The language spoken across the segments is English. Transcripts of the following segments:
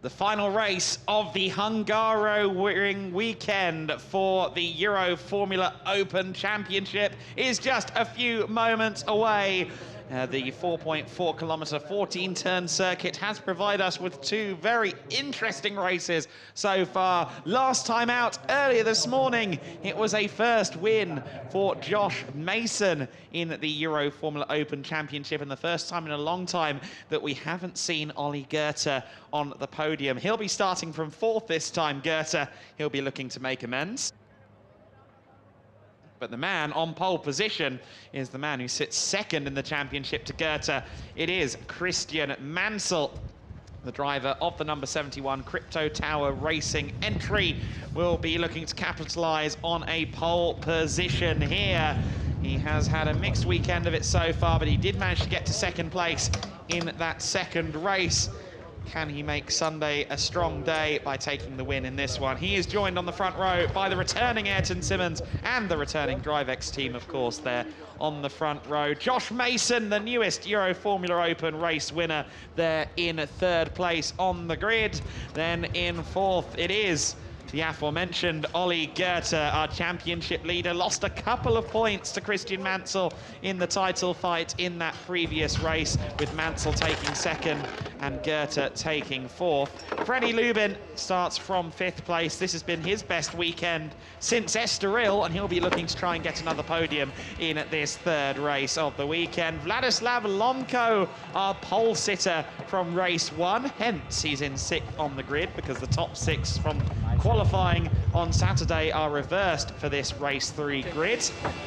The final race of the Hungaroring weekend for the Euroformula Open Championship is just a few moments away. The 4.4 kilometre 14-turn circuit has provided us with two very interesting races so far. Last time out, earlier this morning, it was a first win for Josh Mason in the Euroformula Open Championship, and the first time in a long time that we haven't seen Ollie Goethe on the podium. He'll be starting from fourth this time, Goethe. He'll be looking to make amends. But the man on pole position is the man who sits second in the championship to Goethe. It is Christian Mansell, the driver of the number 71 Crypto Tower Racing entry, will be looking to capitalise on a pole position here. He has had a mixed weekend of it so far, but he did manage to get to second place in that second race. Can he make Sunday a strong day by taking the win in this one? He is joined on the front row by the returning Ayrton Simmons and the returning DriveX team, of course, there on the front row. Josh Mason, the newest Euroformula Open race winner, there in third place on the grid. Then in fourth, it is the aforementioned Ollie Goethe, our championship leader. Lost a couple of points to Christian Mansell in the title fight in that previous race, with Mansell taking second and Goethe taking fourth. Freddie Lubin starts from fifth place. This has been his best weekend since Estoril, and he'll be looking to try and get another podium in this third race of the weekend. Vladislav Lomko, our pole sitter from race one, hence he's in sixth on the grid, because the top six from qualifying on Saturday are reversed for this race 3 grid.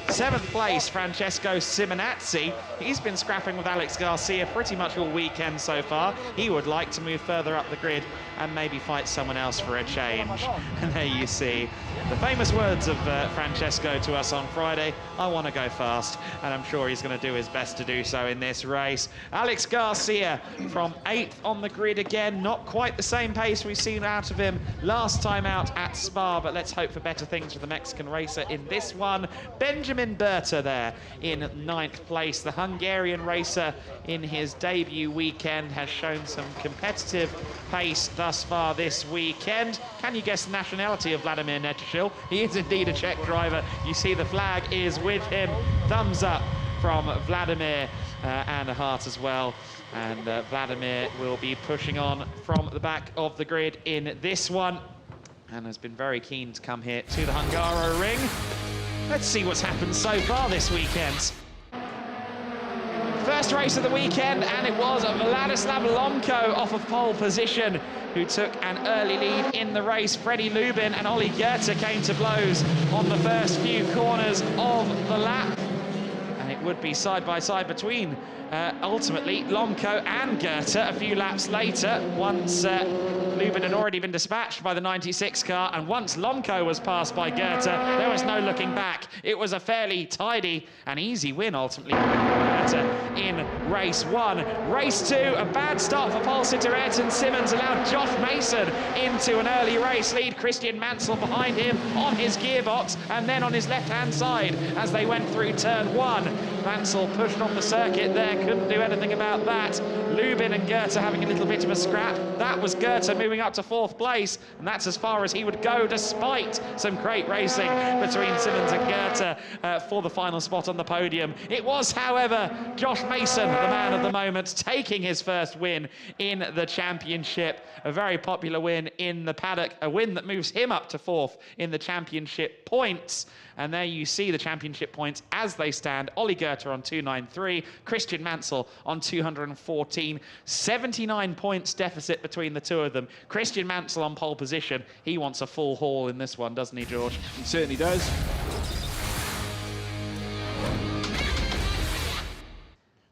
Seventh place, Francesco Simenatsi. He's been scrapping with Alex Garcia pretty much all weekend so far. He would like to move further up the grid and maybe fight someone else for a change. And there you see the famous words of Francesco to us on Friday: I want to go fast, and I'm sure he's going to do his best to do so in this race. Alex Garcia from 8th on the grid again, not quite the same pace we've seen out of him last time out at Spa, but let's hope for better things for the Mexican racer in this one. Benjamin Berta there in 9th place. The Hungarian racer in his debut weekend has shown some competitive pace thus far this weekend. Can you guess the nationality of Vladimir Netishil? He is indeed a Czech driver. You see the flag is with him. Thumbs up from Vladimir and a heart as well. And Vladimir will be pushing on from the back of the grid in this one, and has been very keen to come here to the Hungaroring. Let's see what's happened so far this weekend. First race of the weekend, and it was Vladislav Lomko off of pole position who took an early lead in the race. Freddie Lubin and Ollie Goethe came to blows on the first few corners of the lap. And it would be side by side between ultimately Lomko and Goethe a few laps later, once Lubin had already been dispatched by the 96 car, and once Lomko was passed by Goethe, there was no looking back. It was a fairly tidy and easy win ultimately for Goethe in race 1. Race 2, a bad start for pole sitter Ayrton Simmons allowed Josh Mason into an early race lead. Christian Mansell behind him on his gearbox, and then on his left-hand side as they went through turn 1. Mansell pushed on the circuit there, couldn't do anything about that. Lubin and Goethe having a little bit of a scrap. That was Goethe moving up to 4th place, and that's as far as he would go, despite some great racing between Simmons and Goethe for the final spot on the podium. It was, however, Josh Mason, the man of the moment, taking his first win in the championship. A very popular win in the paddock, a win that moves him up to 4th in the championship points. And there you see the championship points as they stand. Ollie Goethe on 293, Christian Mansell on 214. 79 points deficit between the two of them. Christian Mansell on pole position. He wants a full haul in this one, doesn't he, George? He certainly does.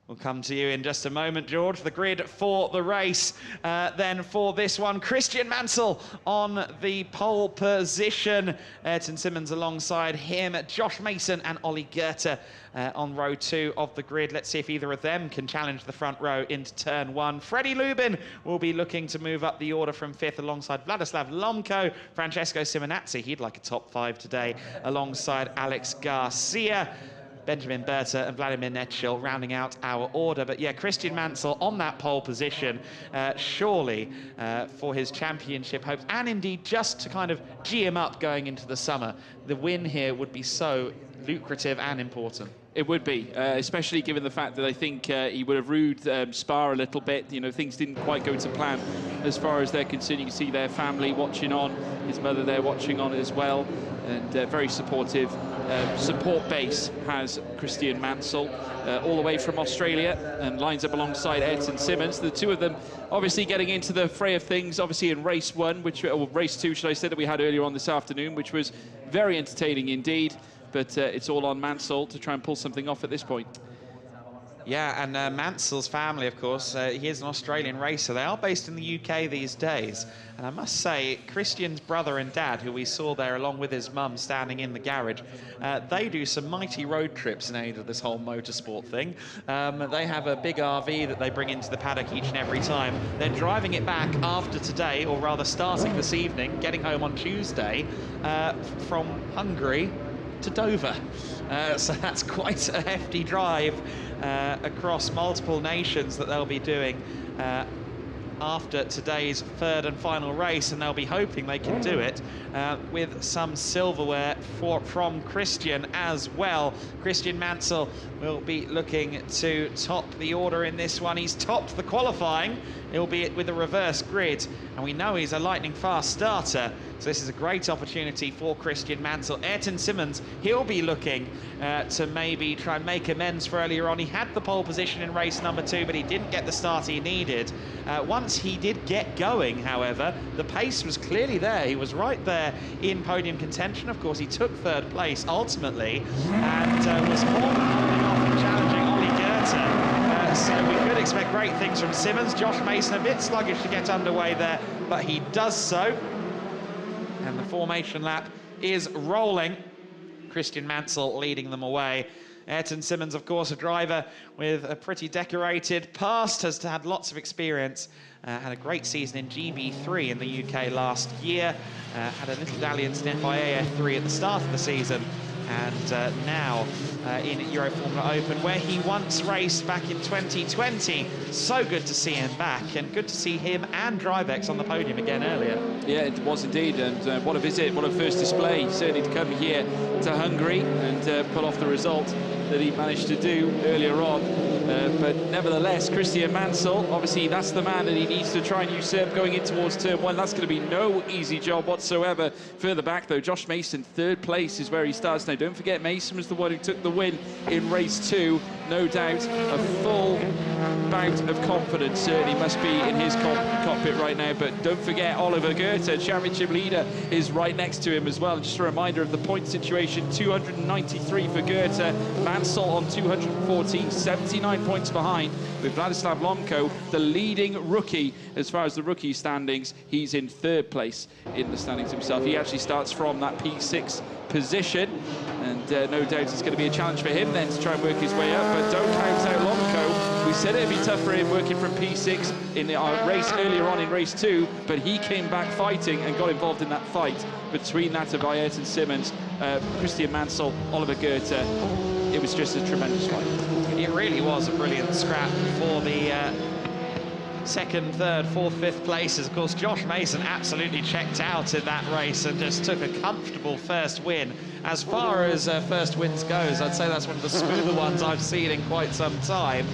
We'll come to you in just a moment, George. The grid for the race. Then for this one, Christian Mansell on the pole position. Ayrton Simmons alongside him. Josh Mason and Ollie Goethe on row 2 of the grid. Let's see if either of them can challenge the front row into turn 1. Freddie Lubin will be looking to move up the order from 5th alongside Vladislav Lomko. Francesco Simenatsi, he'd like a top 5 today, alongside Alex Garcia. Benjamin Berta and Vladimir Netschil rounding out our order. But yeah, Christian Mansell on that pole position, surely for his championship hopes, and indeed just to kind of gee him up going into the summer. The win here would be so lucrative and important. It would be, especially given the fact that I think he would have rued Spa a little bit. You know, things didn't quite go to plan as far as they're concerned. You can see their family watching on, his mother there watching on as well, and very supportive. Support base has Christian Mansell all the way from Australia, and lines up alongside Ayrton Simmons. The two of them obviously getting into the fray of things, obviously in race one, or race two, should I say, that we had earlier on this afternoon, which was very entertaining indeed. But it's all on Mansell to try and pull something off at this point. Yeah, and Mansell's family, of course, he is an Australian racer. They are based in the UK these days. And I must say, Christian's brother and dad, who we saw there along with his mum standing in the garage, they do some mighty road trips in aid of this whole motorsport thing. They have a big RV that they bring into the paddock each and every time. They're driving it back after today, or rather starting this evening, getting home on Tuesday from Hungary to Dover. So that's quite a hefty drive across multiple nations that they'll be doing after today's third and final race, and they'll be hoping they can do it with some silverware from Christian as well. Christian Mansell will be looking to top the order in this one. He's topped the qualifying, albeit with a reverse grid, and we know he's a lightning fast starter, so this is a great opportunity for Christian Mansell. Ayrton Simmons, he'll be looking to maybe try and make amends for earlier on. He had the pole position in race number 2, but he didn't get the start he needed. Once he did get going, however, the pace was clearly there. He was right there in podium contention. Of course, he took third place ultimately, and was more than holding off and challenging Ollie Goethe. So we could expect great things from Simmons. Josh Mason a bit sluggish to get underway there, but he does so. And the formation lap is rolling. Christian Mansell leading them away. Ayrton Simmons, of course, a driver with a pretty decorated past, has had lots of experience, had a great season in GB3 in the UK last year, had a little dalliance in FIA-F3 at the start of the season, and now in Euroformula Open, where he once raced back in 2020. So good to see him back, and good to see him and Drivex on the podium again earlier. Yeah, it was indeed, and what a visit, what a first display, certainly to come here to Hungary and pull off the result that he managed to do earlier on. But nevertheless, Christian Mansell, obviously that's the man that he needs to try and usurp going in towards turn 1. That's going to be no easy job whatsoever. Further back though, Josh Mason, third place is where he starts now. Don't forget, Mason was the one who took the win in race 2. No doubt a full bout of confidence certainly must be in his cockpit right now. But don't forget, Oliver Goethe, championship leader, is right next to him as well. And just a reminder of the point situation: 293 for Goethe, Mansell on 214, 79 points behind, with Vladislav Lomko, the leading rookie as far as the rookie standings. He's in third place in the standings himself. He actually starts from that P6 position, and no doubt it's going to be a challenge for him then to try and work his way up, but don't count out Lomko. We said it'd be tough for him working from P6 in the race earlier on in race 2, but he came back fighting and got involved in that fight between that of Ayrton Simmons, Christian Mansell, Oliver Goethe. It was just a tremendous fight. It really was a brilliant scrap for the second, third, fourth, fifth places. Of course, Josh Mason absolutely checked out in that race and just took a comfortable first win. As far as first wins goes, I'd say that's one of the smoother ones I've seen in quite some time.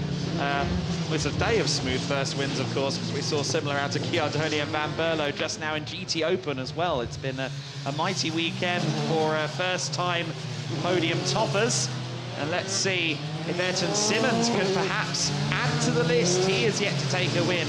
It's a day of smooth first wins, of course, because we saw similar out to Chiardoni and Van Berlo just now in GT Open as well. It's been a mighty weekend for first-time podium toppers. And let's see if Ayrton Simmons could perhaps add to the list. He is yet to take a win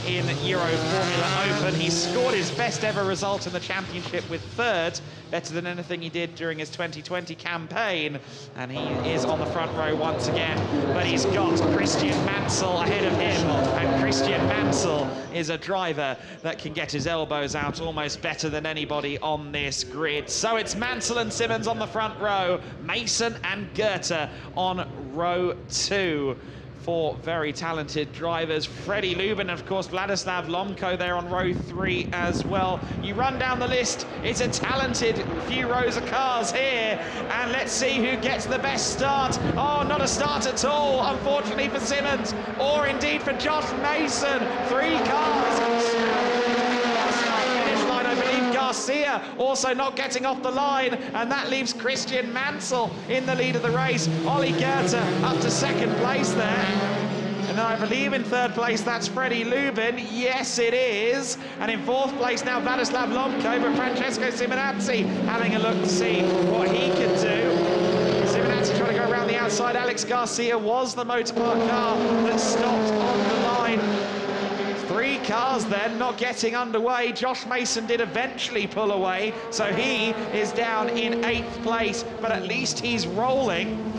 in Euroformula Open. He scored his best ever result in the championship with third, better than anything he did during his 2020 campaign, and he is on the front row once again. But he's got Christian Mansell ahead of him, and Christian Mansell is a driver that can get his elbows out almost better than anybody on this grid. So it's Mansell and Simmons on the front row, Mason and Goethe on row 2. Four very talented drivers. Freddie Lubin, of course, Vladislav Lomko there on row 3 as well. You run down the list, it's a talented few rows of cars here, and let's see who gets the best start. Oh, not a start at all, unfortunately for Simmons, or indeed for Josh Mason. 3 cars. I believe Garcia also not getting off the line, and that leaves Christian Mansell in the lead of the race. Ollie Goethe up to 2nd place there. And then I believe in 3rd place, that's Freddie Lubin. Yes, it is. And in 4th place now, Vladislav Lomko, but Francesco Simenatsi having a look to see what he can do. Simenatsi trying to go around the outside. Alex Garcia was the motorpark car that stopped on the line. 3 cars then not getting underway. Josh Mason did eventually pull away, so he is down in 8th place, but at least he's rolling.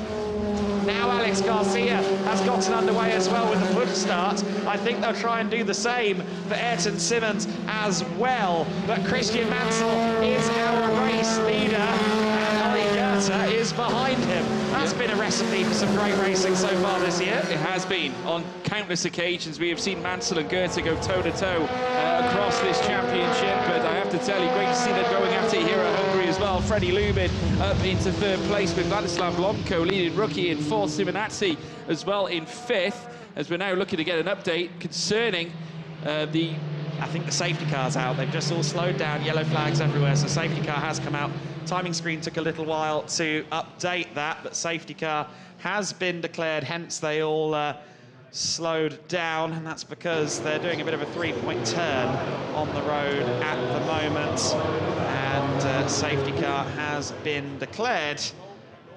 Now Alex Garcia has gotten underway as well with the push start. I think they'll try and do the same for Ayrton Simmons as well. But Christian Mansell is our race leader, and Ollie Goethe is behind him. That's been a recipe for some great racing so far this year. It has been. On countless occasions, we have seen Mansell and Goethe go toe-to-toe across this championship, but I have to tell you, great to see them going at it here at Hungary as well. Freddie Lubin up into 3rd place with Vladislav Lomko leading rookie in 4th, Simenatsi as well in 5th, as we're now looking to get an update concerning I think the safety car's out. They've just all slowed down, yellow flags everywhere, so safety car has come out. Timing screen took a little while to update that, but safety car has been declared, hence they all slowed down, and that's because they're doing a bit of a 3-point turn on the road at the moment, and safety car has been declared.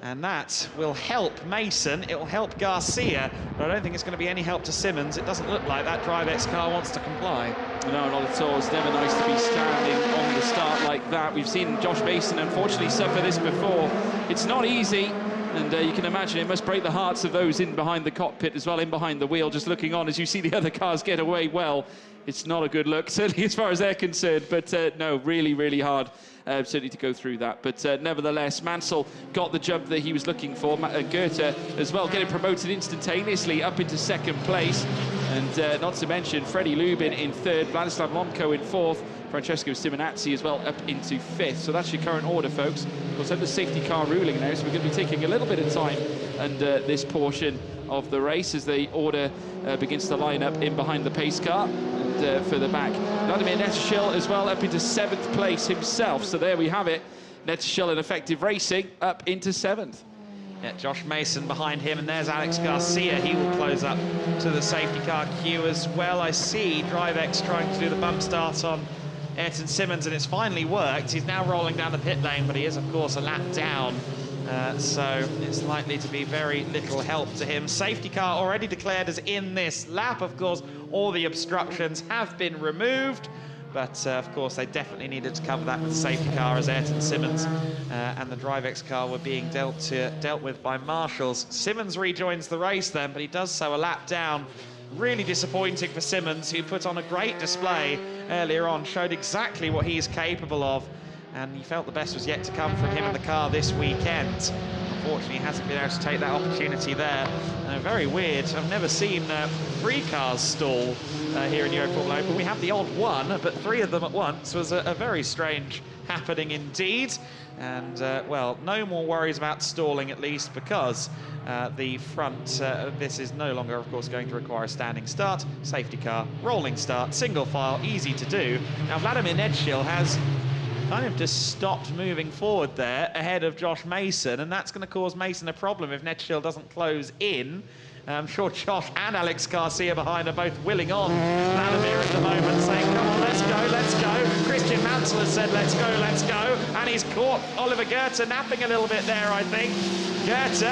And that will help Mason, it will help Garcia, but I don't think it's going to be any help to Simmons. It doesn't look like that DriveX car wants to comply. No, not at all. It's never nice to be standing on the start like that. We've seen Josh Mason unfortunately suffer this before. It's not easy, and you can imagine it must break the hearts of those in behind the cockpit as well, in behind the wheel, just looking on as you see the other cars get away. Well, it's not a good look, certainly as far as they're concerned, but no, really, really hard. Certainly to go through that, but nevertheless, Mansell got the jump that he was looking for. Goethe as well getting promoted instantaneously up into 2nd place, and not to mention Freddie Lubin in 3rd, Vladislav Lomko in 4th, Francesco Simenatsi as well up into 5th. So that's your current order, folks. Of course, have the safety car ruling now, so we're going to be taking a little bit of time under this portion of the race as the order begins to line up in behind the pace car. For the back, Vladimir Nettershil as well up into 7th place himself. So there we have it. Nettershil in effective racing up into 7th. Yeah, Josh Mason behind him, and there's Alex Garcia. He will close up to the safety car queue as well. I see DriveX trying to do the bump start on Ayrton Simmons, and it's finally worked. He's now rolling down the pit lane, but he is, of course, a lap down. So it's likely to be very little help to him. Safety car already declared as in this lap. Of course, all the obstructions have been removed, but of course they definitely needed to cover that with the safety car as Ayrton Simmons and the DriveX car were being dealt with by marshals. Simmons rejoins the race then, but he does so a lap down. Really disappointing for Simmons, who put on a great display earlier on, showed exactly what he's capable of, and he felt the best was yet to come from him in the car this weekend. Unfortunately, he hasn't been able to take that opportunity there. Very weird. I've never seen 3 cars stall here in Euroformula Open. We have the odd one, but 3 of them at once was a very strange happening indeed. And, well, no more worries about stalling, at least, because the front, this is no longer, of course, going to require a standing start. Safety car, rolling start, single file, easy to do. Now, Vladimir Nettershil has kind of just stopped moving forward there ahead of Josh Mason, and that's going to cause Mason a problem if Nettershil doesn't close in. I'm sure Josh and Alex Garcia behind are both willing on Vladimir at the moment, saying, come on, let's go, let's go. Christian Mansell has said, let's go, and he's caught Oliver Goethe napping a little bit there, I think. Goethe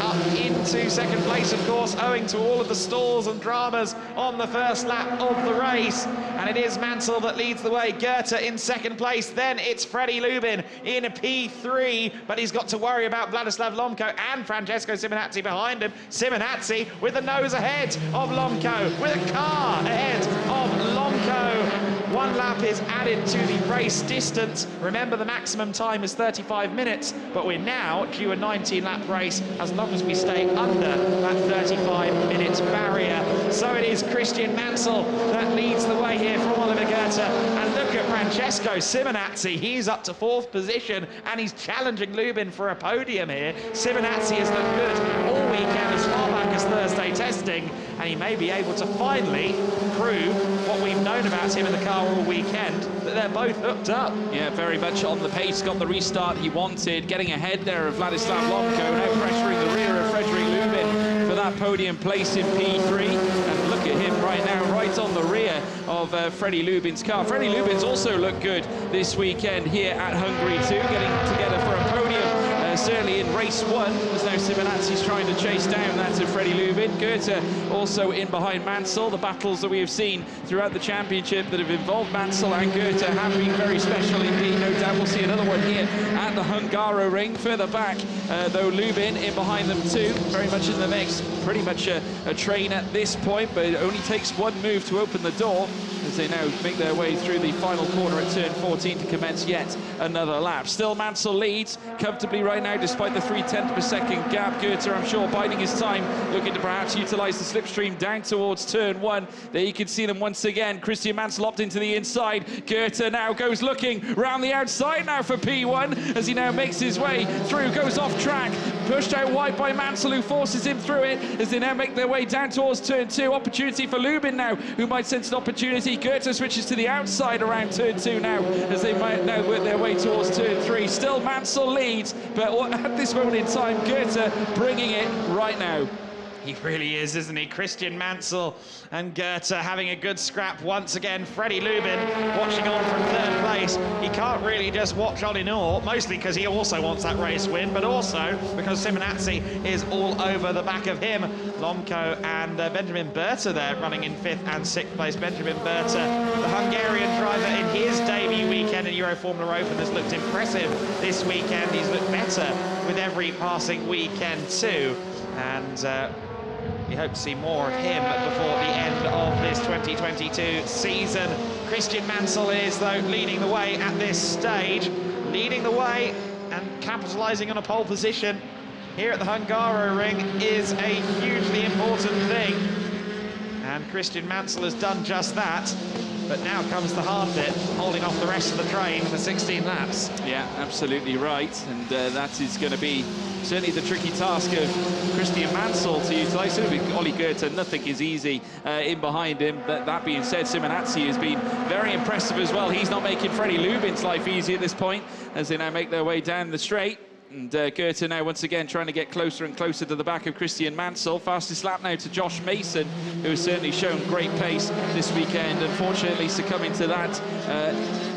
up into 2nd place, of course, owing to all of the stalls and dramas on the first lap of the race. And it is Mansell that leads the way. Goethe in 2nd place. Then it's Freddie Lubin in a P3, but he's got to worry about Vladislav Lomko and Francesco Simenatsi behind him. Simenatsi with the nose ahead of Lomko, with a car ahead of Lomko. 1 lap is added to the race distance. Remember, the maximum time is 35 minutes, but we're now due a 9 19-lap race as long as we stay under that 35-minute barrier. So it is Christian Mansell that leads the way here from Oliver Goethe. And look at Francesco Simenatsi. He's up to 4th position and he's challenging Lubin for a podium here. Simenatsi has looked good all weekend as far back as Thursday testing, and he may be able to finally prove what we've known about him in the car all weekend, that they're both hooked up. Yeah, very much on the pace, got the restart he wanted, getting ahead there of Vladislav Lomko, now pressuring the rear of Frederick Lubin for that podium place in P3. And look at him right now, right on the rear of Freddie Lubin's car. Freddie Lubin's also looked good this weekend here at Hungary too, getting together for a podium. Certainly in race 1, as now Simenatsi's trying to chase down that of Freddie Lubin. Goethe also in behind Mansell. The battles that we have seen throughout the championship that have involved Mansell and Goethe have been very special indeed. No doubt we'll see another one here at the Hungaroring. Further back, though, Lubin in behind them too, very much in the mix. Pretty much a train at this point, but it only takes one move to open the door as they now make their way through the final corner at turn 14 to commence yet another lap. Still Mansell leads comfortably right now despite the 0.3 per second gap. Goethe, I'm sure, biding his time, looking to perhaps utilise the slipstream down towards turn 1. There you can see them once again. Christian Mansell opted into the inside. Goethe now goes looking round the outside now for P1 as he now makes his way through, goes off track, pushed out wide by Mansell, who forces him through it as they now make their way down towards turn 2. Opportunity for Lubin now, who might sense an opportunity. Goethe switches to the outside around turn 2 now as they might now work their way towards turn 3. Still Mansell leads, but at this moment in time, Goethe bringing it right now. He really is, isn't he? Christian Mansell and Goethe having a good scrap once again. Freddie Lubin watching on from 3rd place. He can't really just watch on in awe, mostly because he also wants that race win, but also because Simenatsi is all over the back of him. Lomko and Benjamin Berta there running in 5th and 6th place. Benjamin Berta, the Hungarian driver in his debut weekend at Euroformula Open, has looked impressive this weekend. He's looked better with every passing weekend too. And we hope to see more of him before the end of this 2022 season. Christian Mansell is, though, leading the way at this stage. Leading the way and capitalising on a pole position here at the Hungaroring is a hugely important thing. And Christian Mansell has done just that. But now comes the hard bit, holding off the rest of the train for 16 laps. Yeah, absolutely right. And that is going to be certainly the tricky task of Christian Mansell to utilise. With Ollie Goethe, nothing is easy in behind him. But that being said, Simenatsi has been very impressive as well. He's not making Freddie Lubin's life easy at this point as they now make their way down the straight. And Goethe now once again trying to get closer and closer to the back of Christian Mansell. Fastest lap now to Josh Mason, who has certainly shown great pace this weekend. Unfortunately succumbing to that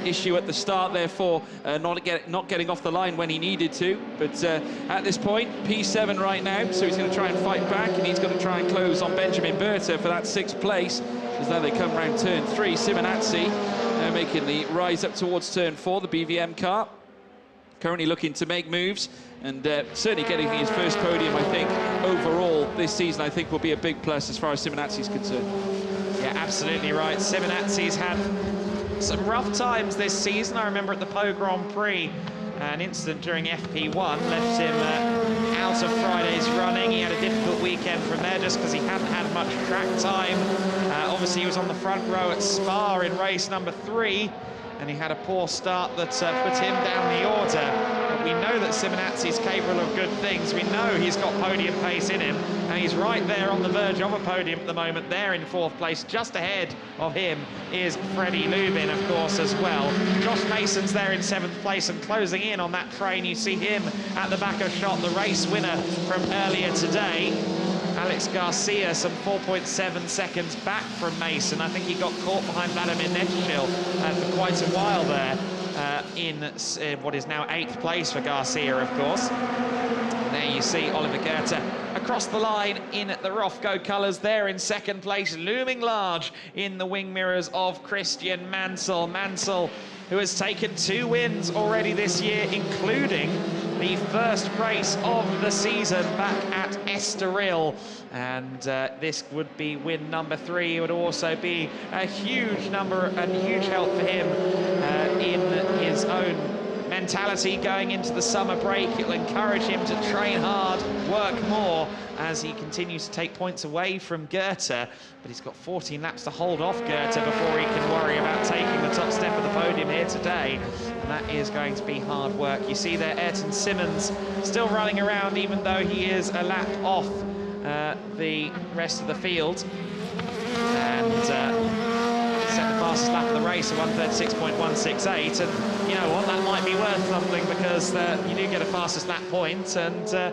issue at the start, therefore not getting off the line when he needed to. But at this point, P7 right now, so he's going to try and fight back, and he's going to try and close on Benjamin Berta for that 6th place. As now they come round turn 3, Simenatsi now making the rise up towards turn 4, the BVM car. Currently looking to make moves and certainly getting his first podium, I think, overall this season, I think will be a big plus as far as Simenatsi's concerned. Yeah, absolutely right. Simenatsi's had some rough times this season. I remember at the Po Grand Prix, an incident during FP1 left him out of Friday's running. He had a difficult weekend from there just because he hadn't had much track time. Obviously, he was on the front row at Spa in race number 3. And he had a poor start that put him down the order. But we know that Simenatsi is capable of good things. We know he's got podium pace in him, and he's right there on the verge of a podium at the moment. There in 4th place, just ahead of him is Freddie Lubin, of course, as well. Josh Mason's there in 7th place and closing in on that train. You see him at the back of shot, the race winner from earlier today. Alex Garcia, some 4.7 seconds back from Mason. I think he got caught behind Vladimir Neschil for quite a while there in what is now 8th place for Garcia, of course. There you see Oliver Goethe across the line in the Rofco colours there in 2nd place, looming large in the wing mirrors of Christian Mansell. Mansell, who has taken 2 wins already this year, including the first race of the season back at Estoril. And this would be win number 3. It would also be a huge number and huge help for him in his own mentality going into the summer break. It'll encourage him to train hard, work more, as he continues to take points away from Goethe. But he's got 14 laps to hold off Goethe before he can worry about taking the top step of the podium here today. And that is going to be hard work. You see there Ayrton Simmons still running around, even though he is a lap off the rest of the field. And set the fastest lap of the race at 1:36.168, and you know what, that might be worth something, because you do get a fastest lap point, and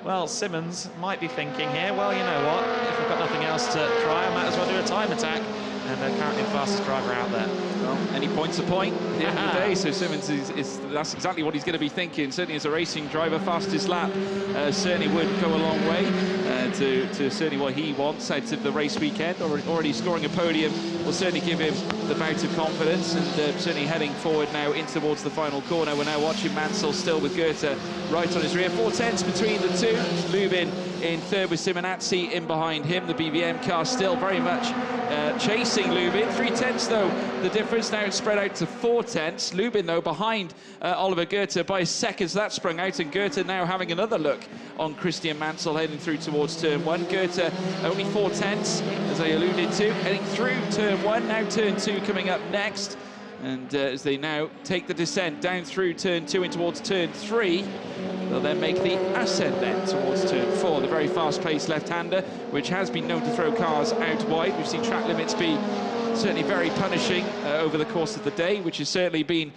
well, Simmons might be thinking here, well, you know what, if I've got nothing else to try, I might as well do a time attack, and they're currently the fastest driver out there. Well, any point's a point at the end of the day, so Simmons that's exactly what he's going to be thinking. Certainly as a racing driver, fastest lap certainly would go a long way to certainly what he wants out of the race weekend. Already scoring a podium will certainly give him the bout of confidence, and certainly heading forward now in towards the final corner. We're now watching Mansell still with Goethe right on his rear. 4/10 between the two. Lubin in third with Simenatsi in behind him. The BBM car still very much chasing Lubin. 3/10 though the difference. Now it's spread out to 4/10. Lubin though behind Oliver Goethe by a second, so that sprung out, and Goethe now having another look on Christian Mansell heading through towards turn 1. Goethe only 4/10 as I alluded to, heading through turn 1. Now turn 2 coming up next, and as they now take the descent down through turn 2 in towards turn 3, they'll then make the ascent then towards turn 4. The very fast-paced left-hander, which has been known to throw cars out wide. We've seen track limits be certainly very punishing over the course of the day, which has certainly been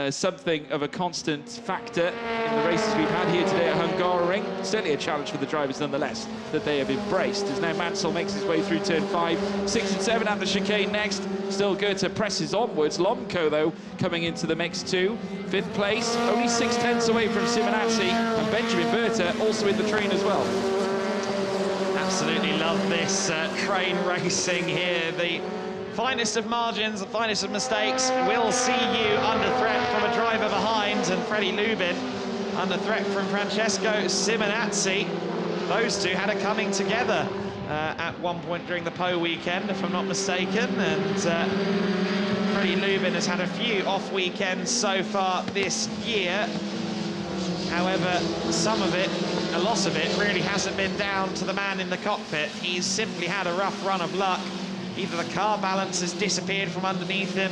something of a constant factor in the races we've had here today at Hungaroring. Certainly a challenge for the drivers nonetheless that they have embraced. As now Mansell makes his way through turn 5, 6 and 7 at the chicane next. Still Goethe presses onwards. Lomko though coming into the mix too. 5th place, only 6/10 away from Simenatsi, and Benjamin Berta also in the train as well. Absolutely love this train racing here. The finest of margins, the finest of mistakes will see you under threat from a driver behind, and Freddie Lubin under threat from Francesco Simenatsi. Those two had a coming together at one point during the Po weekend, if I'm not mistaken, and Freddie Lubin has had a few off weekends so far this year. However, some of it, a lot of it, really hasn't been down to the man in the cockpit. He's simply had a rough run of luck. Either the car balance has disappeared from underneath him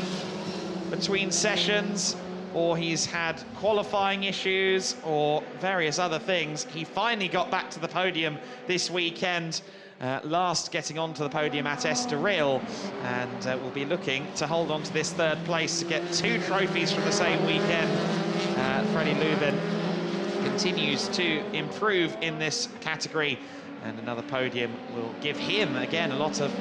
between sessions, or he's had qualifying issues, or various other things. He finally got back to the podium this weekend, last getting onto the podium at Estoril, and will be looking to hold on to this 3rd place to get 2 trophies from the same weekend. Freddie Lubin continues to improve in this category, and another podium will give him, again, a lot of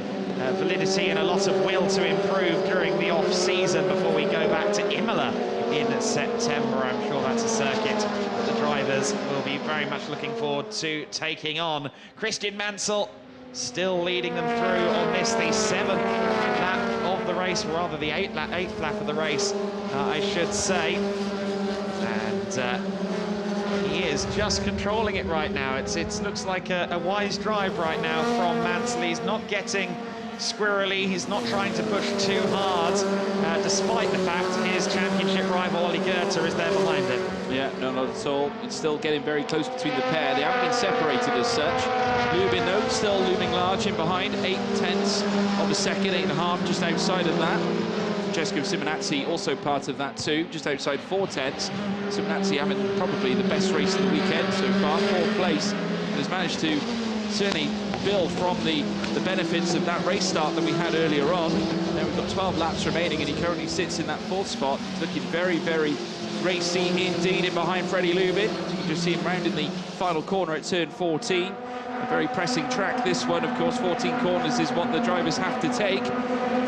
validity and a lot of will to improve during the off-season before we go back to Imola in September. I'm sure that's a circuit that the drivers will be very much looking forward to taking on. Christian Mansell still leading them through on this, the 7th lap of the race, or rather the 8th lap of the race, I should say. And he is just controlling it right now. It looks like a wise drive right now from Mansell. He's not getting squirrely, he's not trying to push too hard, despite the fact his championship rival Ollie Goethe is there behind him. Yeah, no, not at all. It's still getting very close between the pair. They haven't been separated as such. Lubin though, still looming large in behind, 8/10 of the second, 8.5 just outside of that. Francesco Simenatsi also part of that too, just outside 4/10. Simenatsi having probably the best race of the weekend so far, 4th place, and has managed to certainly build from the benefits of that race start that we had earlier on. Now we've got 12 laps remaining, and he currently sits in that 4th spot. He's looking very, very racy indeed in behind Freddie Lubin. You can just see him round in the final corner at turn 14. A very pressing track, this one, of course. 14 corners is what the drivers have to take.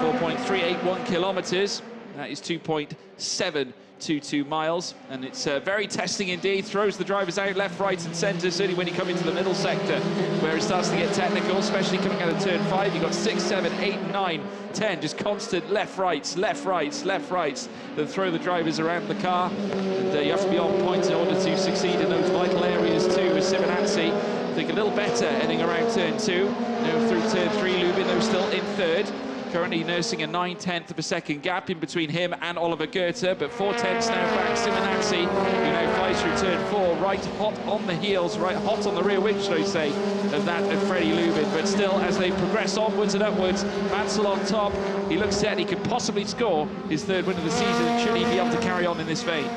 4.381 kilometres. That is 2.722 miles, and it's very testing indeed. Throws the drivers out left, right and centre, certainly when you come into the middle sector where it starts to get technical, especially coming out of turn 5. You've got 6, 7, 8, 9, 10, just constant left rights, left rights, left rights that throw the drivers around the car, and you have to be on point in order to succeed in those vital areas too. With Simenatsi, I think a little better heading around turn 2. Now through turn 3, Lubin though still in 3rd. currently nursing a 9/10 of a second gap in between him and Oliver Goethe, but 4/10 now back Simenatsi, who now flies through turn 4, right hot on the heels, right hot on the rear wing, should I say, of that of Freddie Lubin. But still, as they progress onwards and upwards, Mansell on top. He looks set, he could possibly score his 3rd win of the season, should he be able to carry on in this vein.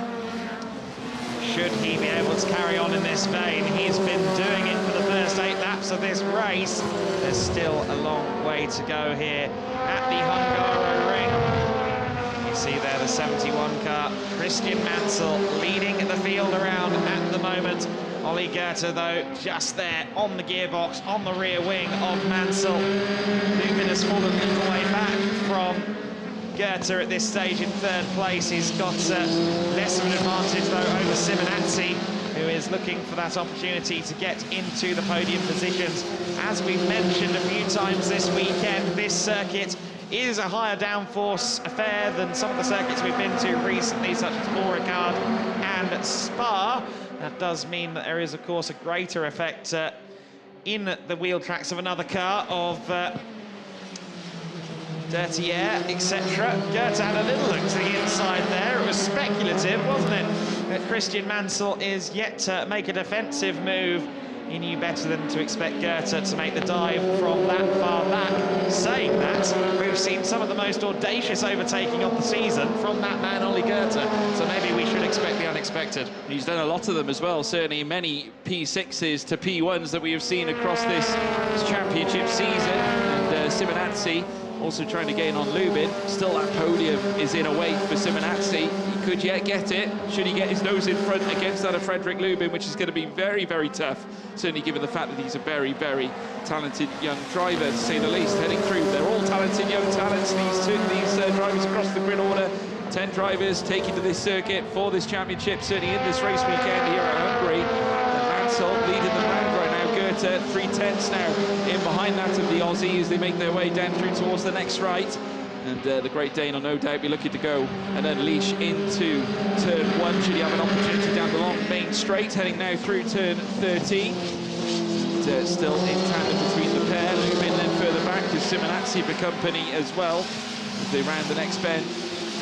Should he be able to carry on in this vein? He's been doing it for the first 8 laps of this race. There's still a long way to go here at the Hungaroring. You see there the 71 car, Christian Mansell leading the field around at the moment. Ollie Goethe, though, just there on the gearbox, on the rear wing of Mansell. Lubin has fallen a little way back from Goethe at this stage in 3rd place. He's got less of an advantage, though, over Simenatsi, who is looking for that opportunity to get into the podium positions. As we've mentioned a few times this weekend, this circuit is a higher downforce affair than some of the circuits we've been to recently, such as Beauregard and Spa. That does mean that there is, of course, a greater effect in the wheel tracks of another car, of dirty air, etc. Goethe had a little look to the inside there. It was speculative, wasn't it? But Christian Mansell is yet to make a defensive move. He knew better than to expect Goethe to make the dive from that far back. Saying that, we've seen some of the most audacious overtaking of the season from that man, Ollie Goethe. So maybe we should expect the unexpected. He's done a lot of them as well, certainly many P6s to P1s that we have seen across this championship season. And Simenatsi also trying to gain on Lubin. Still, that podium is in a wait for Simenatsi. He could yet get it, should he get his nose in front against that of Frederick Lubin, which is going to be very, very tough, certainly given the fact that he's a very, very talented young driver, to say the least, heading through. They're all talented young talents, these drivers across the grid order. 10 drivers taken to this circuit for this championship, certainly in this race weekend here at Hungary. And Mansell leading the round right now. Goethe 3/10 now in behind that of the Aussie as they make their way down through towards the next right. And the Great Dane will no doubt be looking to go and unleash into turn 1 should he have an opportunity down the long main straight, heading now through turn 13. And, still in tandem between the pair. Lubin then further back to Simenatsi for company as well as they round the next bend.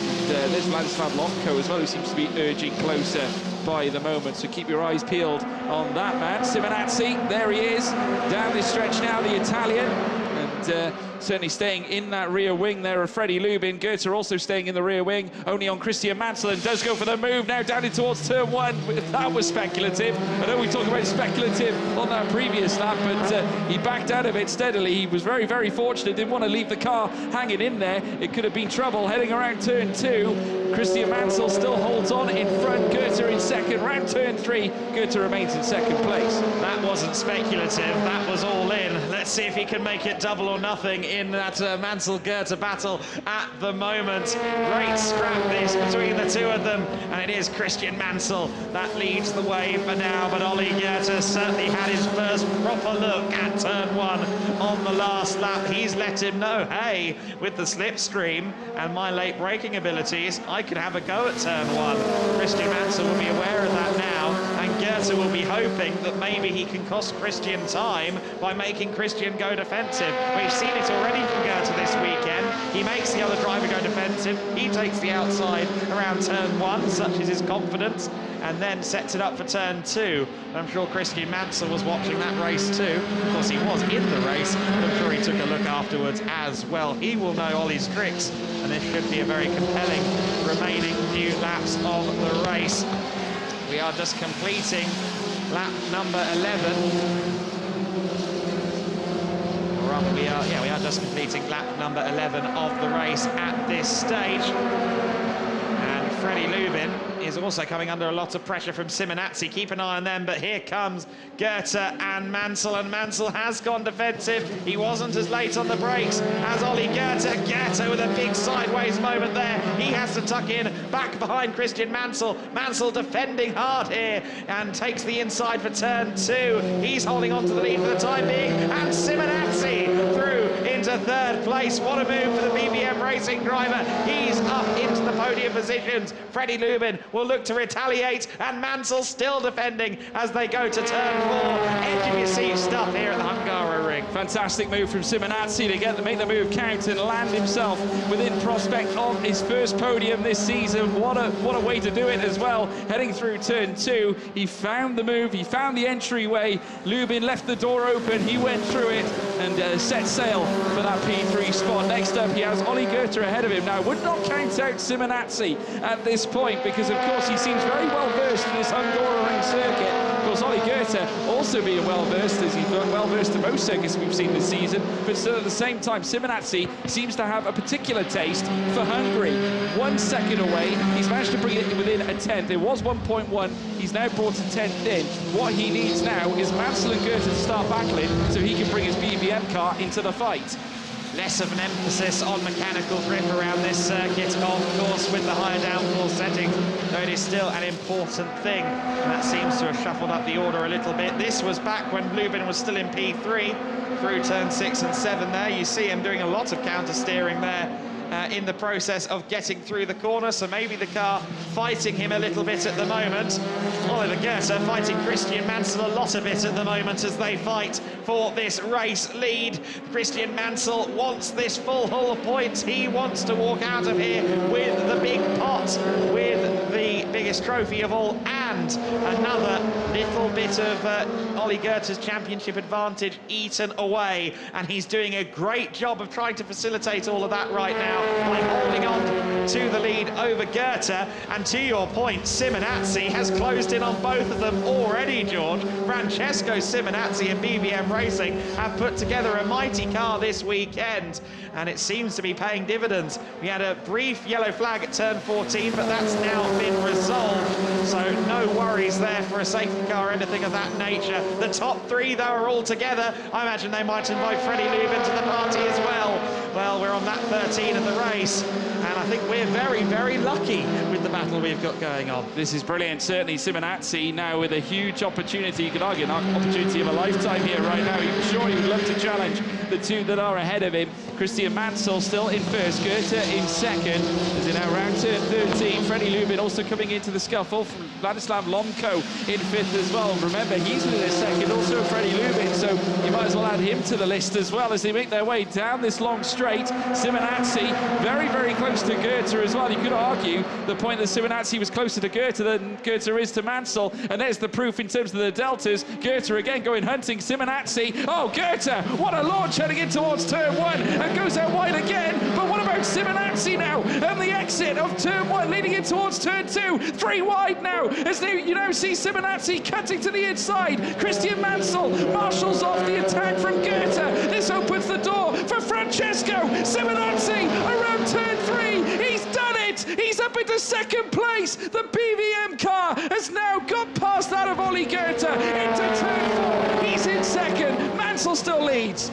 And there's Vladislav Lomko as well, who seems to be urging closer by the moment, so keep your eyes peeled on that man. Simenatsi, there he is, down this stretch now, the Italian, and certainly staying in that rear wing there of Freddie Lubin. Goethe also staying in the rear wing, only on Christian Mansell, and does go for the move now down in towards turn 1. That was speculative. I know we talked about speculative on that previous lap, but he backed out of it steadily. He was very, very fortunate, didn't want to leave the car hanging in there. It could have been trouble heading around turn 2. Christian Mansell still holds on in front, Goethe in second. Round turn 3, Goethe remains in 2nd place. That wasn't speculative, that was all in. Let's see if he can make it double or nothing in that Mansell-Goethe battle at the moment. Great scrap this between the two of them, and it is Christian Mansell that leads the way for now, but Ollie Goethe certainly had his first proper look at turn 1 on the last lap. He's let him know, hey, with the slipstream and my late braking abilities, I could have a go at turn 1. Christian Mansell will be aware of that now, and Goethe will be hoping that maybe he can cost Christian time by making Christian go defensive. We've seen it already from Goethe this weekend. He makes the other driver go defensive, he takes the outside around turn 1, such is his confidence, and then sets it up for turn 2. I'm sure Christian Mansell was watching that race too. Of course, he was in the race, but I'm sure he took a look afterwards as well. He will know Ollie's tricks, and this should be a very compelling remaining few laps of the race. We are just completing lap number 11. We are just completing lap number 11 of the race at this stage. And Freddie Lubin is also coming under a lot of pressure from Simenatsi. Keep an eye on them, but here comes Goethe and Mansell has gone defensive. He wasn't as late on the brakes as Ollie Goethe. Goethe with a big sideways moment there. He has to tuck in back behind Christian Mansell. Mansell defending hard here and takes the inside for turn 2. He's holding on to the lead for the time being, and Simenatsi through into 3rd place. What a move for the BBM Racing driver. He's up into the podium positions. Freddie Lubin will look to retaliate, and Mansell still defending as they go to turn 4. Edge of your seat stuff here at the Hungaroring. Fantastic move from Simenatsi to make the move count and land himself within prospect of his first podium this season. What a way to do it as well. Heading through turn 2, he found the move, he found the entryway. Lubin left the door open, he went through it and set sail for that P3 spot. Next up, he has Olli Goethe ahead of him. Now, would not count out Simenatsi at this point because, of course, he seems very well versed in this Hungaroring circuit. Of course, Olli Goethe also being well versed, as he's well versed in most circuits we've seen this season, but still at the same time, Simenatsi seems to have a particular taste for Hungary. 1 second away, he's managed to bring it within a tenth. It was 1.1, he's now brought a tenth in. What he needs now is Mansell and Goethe to start battling so he can bring his BVM car into the fight. Less of an emphasis on mechanical grip around this circuit, of course, with the higher downforce setting, though it is still an important thing, and that seems to have shuffled up the order a little bit. This was back when Lubin was still in P3, through turn 6 and 7 there. You see him doing a lot of counter-steering there in the process of getting through the corner, so maybe the car fighting him a little bit at the moment. Oliver Goethe fighting Christian Mansell a lot of it at the moment as they fight for this race lead. Christian Mansell wants this full haul of points. He wants to walk out of here with the big pot, with the biggest trophy of all, and another little bit of Olli Goethe's championship advantage eaten away, and he's doing a great job of trying to facilitate all of that right now by holding on to the lead over Goethe. And to your point, Simenatsi has closed in on both of them already, George. Francesco Simenatsi and BVM Racing have put together a mighty car this weekend, and it seems to be paying dividends. We had a brief yellow flag at turn 14, but that's now been resolved, so no worries there for a safety car or anything of that nature. The top 3, though, are all together. I imagine they might invite Freddie Lubin to the party as well. Well, we're on that 13 of the race, and I think we're very, very lucky with the battle we've got going on. This is brilliant. Certainly Simenatsi now with a huge opportunity, you could argue an opportunity of a lifetime here right now. I'm sure he would love to challenge the 2 that are ahead of him. Christian Mansell still in first, Goethe in second. As in now round turn 13, Freddie Lubin also coming into the scuffle from Vladislav Lomko in 5th as well. Remember, he's in second, also Freddie Lubin, so you might as well add him to the list as well as they make their way down this long straight. Simenatsi very, very close to Goethe as well. You could argue the point that Simenatsi was closer to Goethe than Goethe is to Mansell, and there's the proof in terms of the deltas. Goethe again going hunting Simenatsi. Oh, Goethe, what a launch heading in towards turn 1, and goes out wide again. But what about Simenatsi now? And the exit of turn 1 leading in towards turn 2. 3 wide now, as you now see Simenatsi cutting to the inside. Christian Mansell marshals off the attack from Goethe. This opens the door for Francesco Simenatsi around turn 3. He's done it. He's up into second place. The BVM car has now got past that of Olli Goethe into turn 4. He's in second. Mansell still leads.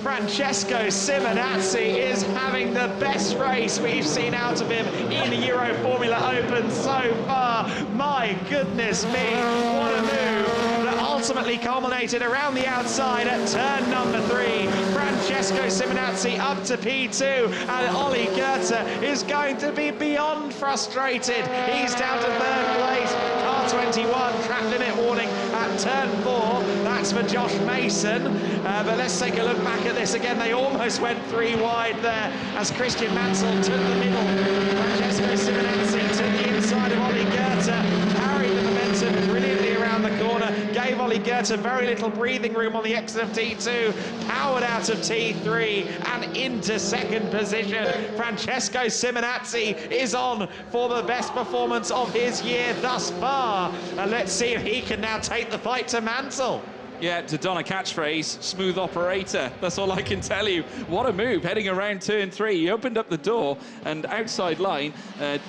Francesco Simenatsi is having the best race we've seen out of him in the Euroformula Open so far. My goodness me, what a move that ultimately culminated around the outside at turn number 3. Francesco Simenatsi up to P2, and Olli Goethe is going to be beyond frustrated. He's down to 3rd place. Car 21, track limit warning at turn 4. That's for Josh Mason. But let's take a look back at this again. They almost went 3 wide there as Christian Mansell took the middle. Francesco Simenatsi to the inside of Olli Goethe, carried the momentum brilliantly around the corner, gave Olli Goethe very little breathing room on the exit of T2, powered out of T3 and into second position. Francesco Simenatsi is on for the best performance of his year thus far, and let's see if he can now take the fight to Mansell. Yeah, to don a catchphrase, smooth operator. That's all I can tell you. What a move, heading around turn 3. He opened up the door and outside line,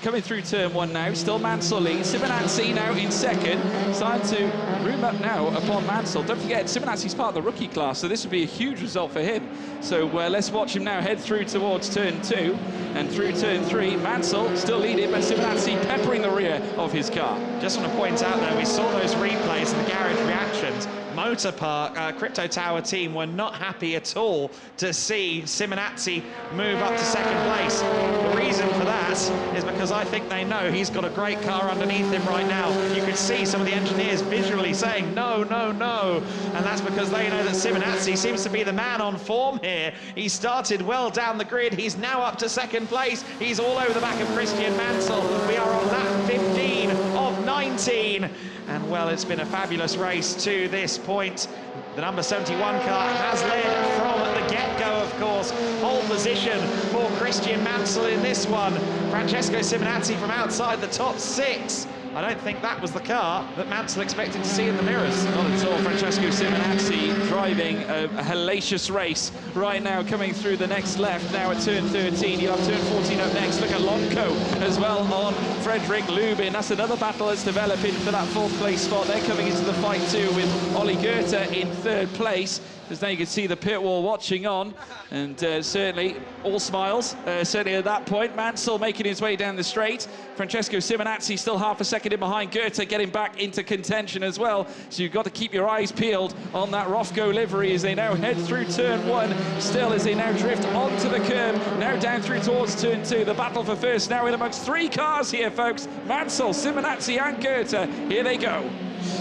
coming through turn 1 now. Still Mansell leads. Simenatsi now in second. Starting to room up now upon Mansell. Don't forget, Simenatsi's part of the rookie class, so this would be a huge result for him. So let's watch him now head through towards turn 2 and through turn 3. Mansell still leading, but Simenatsi peppering the rear of his car. Just want to point out, though, we saw those replays and the garage reactions. Motor Park, Crypto Tower team were not happy at all to see Simenatsi move up to second place. The reason for that is because I think they know he's got a great car underneath him right now. You could see some of the engineers visually saying, no, no, no. And that's because they know that Simenatsi seems to be the man on form here. He started well down the grid. He's now up to second place. He's all over the back of Christian Mansell. We are on lap 15 of 19. And well, it's been a fabulous race to this point. The number 71 car has led from the get-go, of course. Pole position for Christian Mansell in this one. Francesco Simenatsi from outside the top 6. I don't think that was the car that Mansell expected to see in the mirrors. Not at all. Francesco Simenatsi driving a hellacious race right now, coming through the next left now at turn 13. You'll have turn 14 up next. Look at Lonko as well on Frederick Lubin. That's another battle that's developing for that 4th place spot. They're coming into the fight too, with Ollie Goethe in 3rd place. As now you can see the pit wall watching on, and certainly all smiles, certainly at that point. Mansell making his way down the straight. Francesco Simenatsi still half a second in behind Goethe, getting back into contention as well. So you've got to keep your eyes peeled on that Rofco livery as they now head through turn 1, still as they now drift onto the curb, now down through towards turn 2. The battle for first now in amongst 3 cars here, folks. Mansell, Simenatsi and Goethe, here they go.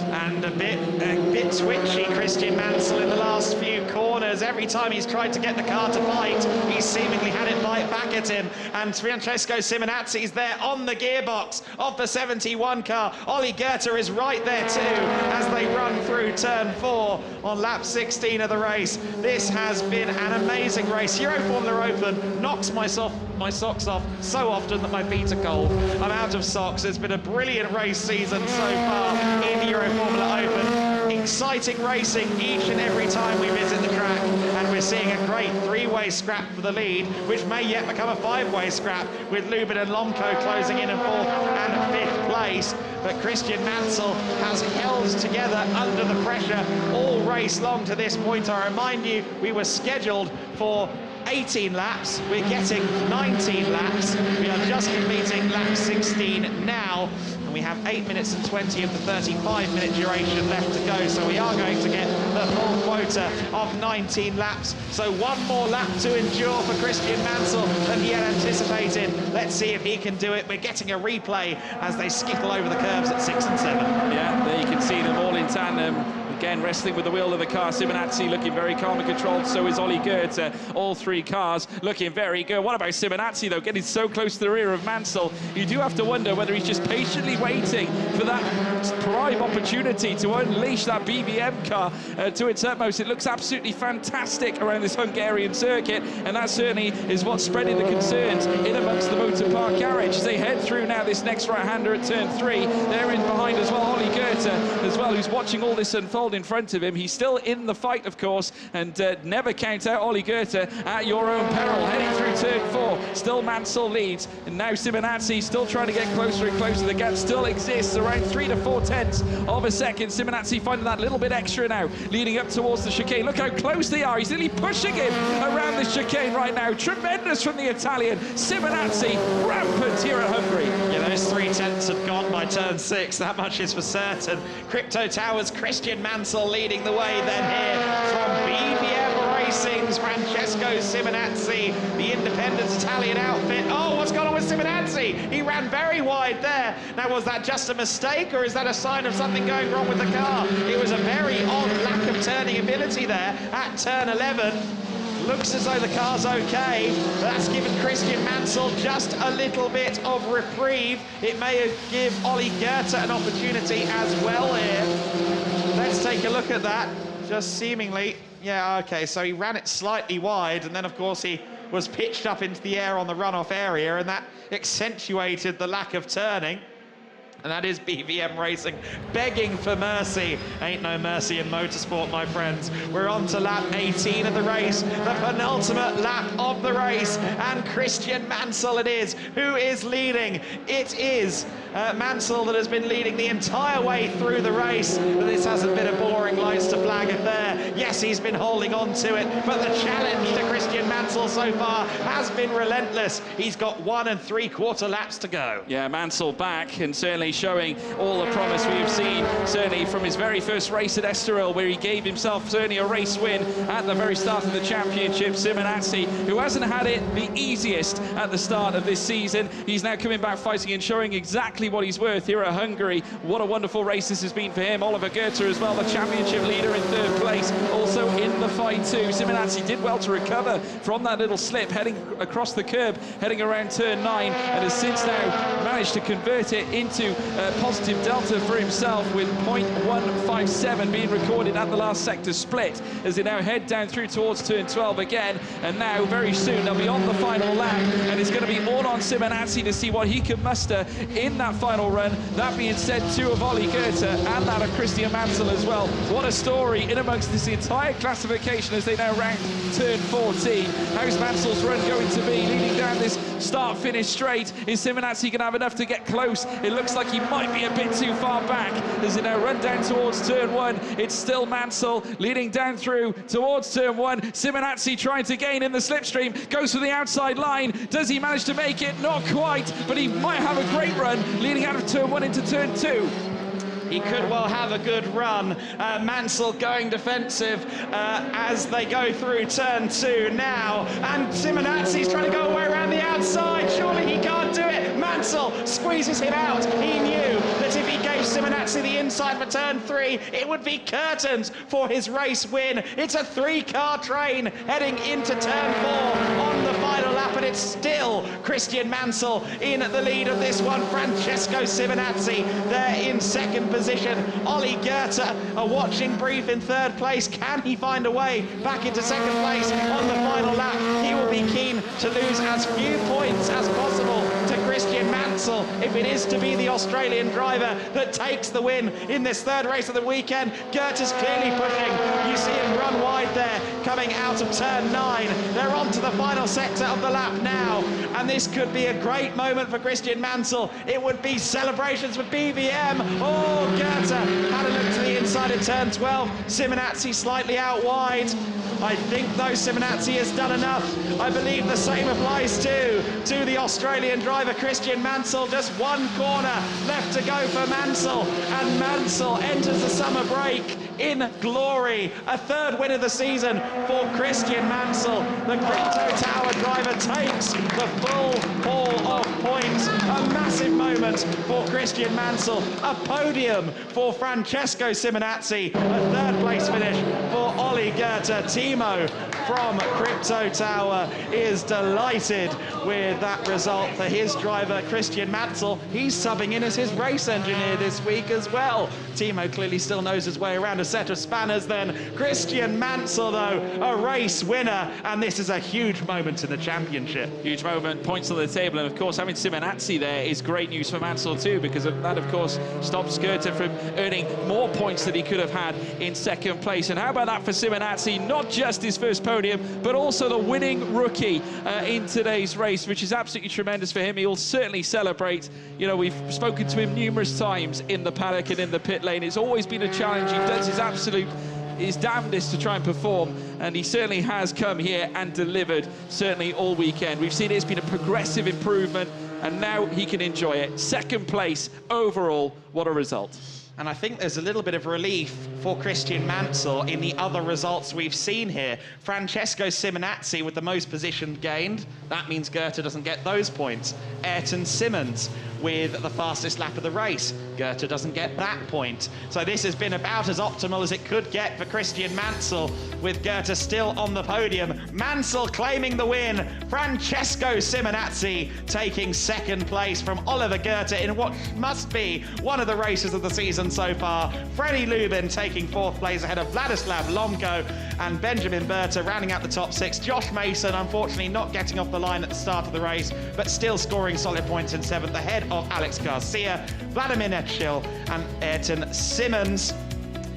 And a bit twitchy, Christian Mansell, in the last few corners. Every time he's tried to get the car to bite, he's seemingly had it bite back at him. And Francesco Simenatsi is there on the gearbox of the 71 car. Ollie Goethe is right there too as they run through turn 4 on lap 16 of the race. This has been an amazing race. Euroformula Open knocks my socks off so often that my feet are cold. I'm out of socks. It's been a brilliant race season so far in Euroformula Open. Exciting racing each and every time we visit the track, and we're seeing a great 3-way scrap for the lead, which may yet become a 5-way scrap, with Lubin and Lomko closing in 4th and 5th place. But Christian Mansell has held together under the pressure all race long to this point. I remind you, we were scheduled for 18 laps, we're getting 19 laps. We are just completing lap 16 now, and we have 8 minutes and 20 of the 35-minute duration left to go, so we are going to get the full quota of 19 laps. So one more lap to endure for Christian Mansell than he had anticipated. Let's see if he can do it. We're getting a replay as they skiffle over the curves at 6 and 7. Yeah, there you can see them all in tandem. Again, wrestling with the wheel of the car. Simenatsi looking very calm and controlled. So is Ollie Goethe. All 3 cars looking very good. What about Simenatsi, though? Getting so close to the rear of Mansell. You do have to wonder whether he's just patiently waiting for that prime opportunity to unleash that BBM car to its utmost. It looks absolutely fantastic around this Hungarian circuit, and that certainly is what's spreading the concerns in amongst the Motor Park garage. As they head through now this next right-hander at turn 3, they're in behind as well. Ollie Goethe as well, who's watching all this unfold in front of him. He's still in the fight, of course, and never count out Ollie Goethe at your own peril. Heading through turn 4, still Mansell leads, and now Simenatsi still trying to get closer and closer. The gap still exists around 3 to 4 tenths of a second. Simenatsi finding that little bit extra now, leading up towards the chicane. Look how close they are. He's nearly pushing him around the chicane right now. Tremendous from the Italian. Simenatsi rampant here at Hungary. Yeah, those 3 tenths have gone by turn 6. That much is for certain. Crypto Towers, Christian Mansell leading the way then here from BBM Racing's Francesco Simenatsi, the independent Italian outfit. Oh, what's going on with Simenatsi? He ran very wide there. Now, was that just a mistake, or is that a sign of something going wrong with the car? It was a very odd lack of turning ability there at turn 11. Looks as though the car's okay. That's given Christian Mansell just a little bit of reprieve. It may give Ollie Goethe an opportunity as well here. Let's take a look at that. Just seemingly, yeah, okay, so he ran it slightly wide, and then of course he was pitched up into the air on the runoff area, and that accentuated the lack of turning. And that is BBM Racing begging for mercy. Ain't no mercy in motorsport, my friends. We're on to lap 18 of the race, the penultimate lap of the race, and Christian Mansell it is who is leading. It is Mansell that has been leading the entire way through the race, but this hasn't been a boring lights to flag affair. Yes, he's been holding on to it, but the challenge to Christian Mansell so far has been relentless. He's got 1 3/4 laps to go. Yeah, Mansell back and certainly showing all the promise we have seen, certainly from his very first race at Estoril, where he gave himself certainly a race win at the very start of the championship. Simenatsi, who hasn't had it the easiest at the start of this season, he's now coming back fighting and showing exactly what he's worth here at Hungary. What a wonderful race this has been for him. Oliver Goethe as well, the championship leader in 3rd place, also in the fight too. Simenatsi did well to recover from that little slip, heading across the curb, heading around turn 9, and has since now managed to convert it into a positive delta for himself, with 0.157 being recorded at the last sector split as they now head down through towards turn 12 again. And now very soon they'll be on the final lap, and it's going to be all on Simenatsi to see what he can muster in that final run. That being said, 2 of Ollie Goethe and that of Christian Mansell as well. What a story in amongst this entire classification as they now rank turn 14. How's Mansell's run going to be leading down this start-finish straight? Is Simenatsi going to have enough to get close? It looks like he might be a bit too far back as they now run down towards turn 1. It's still Mansell leading down through towards turn 1. Simenatsi trying to gain in the slipstream, goes for the outside line. Does he manage to make it? Not quite, but he might have a great run leading out of turn 1 into turn 2. He could well have a good run. Mansell going defensive as they go through turn 2 now. And Simenatsi's trying to go away around the outside. Surely he can't do it. Mansell squeezes him out. He knew that if he gave Simenatsi the inside for turn 3, it would be curtains for his race win. It's a 3-car train heading into turn 4 on the final lap, and it's still Christian Mansell in the lead of this one. Francesco Simenatsi there in 2nd position. Ollie Goethe, a watching brief in 3rd place. Can he find a way back into 2nd place on the final lap? He will be keen to lose as few points as possible to Christian Mansell if it is to be the Australian driver that takes the win in this 3rd race of the weekend. Goethe's clearly pushing. You see him run wide there, coming out of turn 9. They're on to the final sector of the lap now, and this could be a great moment for Christian Mansell. It would be celebrations for BBM. Oh, Goethe had a look to the inside of turn 12. Simenatsi slightly out wide. I think, though, Simenatsi has done enough. I believe the same applies to the Australian driver, Christian Mansell. Just 1 corner left to go for Mansell, and Mansell enters the summer break in glory. A 3rd win of the season for Christian Mansell. The Crypto Tower driver takes the full haul of points. A massive moment for Christian Mansell. A podium for Francesco Simenatsi. A 3rd place finish for Ollie Goethe. Timo from Crypto Tower is delighted with that result for his driver, Christian Mansell. He's subbing in as his race engineer this week as well. Timo clearly still knows his way around a set of spanners then. Christian Mansell, though, a race winner, and this is a huge moment in the championship. Huge moment, points on the table, and of course having Simenatsi there is great news for Mansell too, because that of course stops Goethe from earning more points than he could have had in 2nd place. And how about that for Simenatsi? Not just his first podium, but also the winning rookie in today's race, which is absolutely tremendous for him. He will certainly celebrate. You know, we've spoken to him numerous times in the paddock and in the pit lane. It's always been a challenge. He does his damnedest to try and perform, and he certainly has come here and delivered, certainly all weekend. We've seen it's been a progressive improvement, and now he can enjoy it. 2nd place overall. What a result. And I think there's a little bit of relief for Christian Mansell in the other results we've seen here. Francesco Simenatsi with the most position gained. That means Goethe doesn't get those points. Ayrton Simmons with the fastest lap of the race. Goethe doesn't get that point. So this has been about as optimal as it could get for Christian Mansell, with Goethe still on the podium. Mansell claiming the win. Francesco Simenatsi taking 2nd place from Oliver Goethe in what must be one of the races of the season so far. Freddie Lubin taking 4th place ahead of Vladislav Lomko and Benjamin Berta rounding out the top 6. Josh Mason, unfortunately, not getting off the line at the start of the race, but still scoring solid points in 7th ahead of Alex Garcia, Vladimir Netschil and Ayrton Simmons.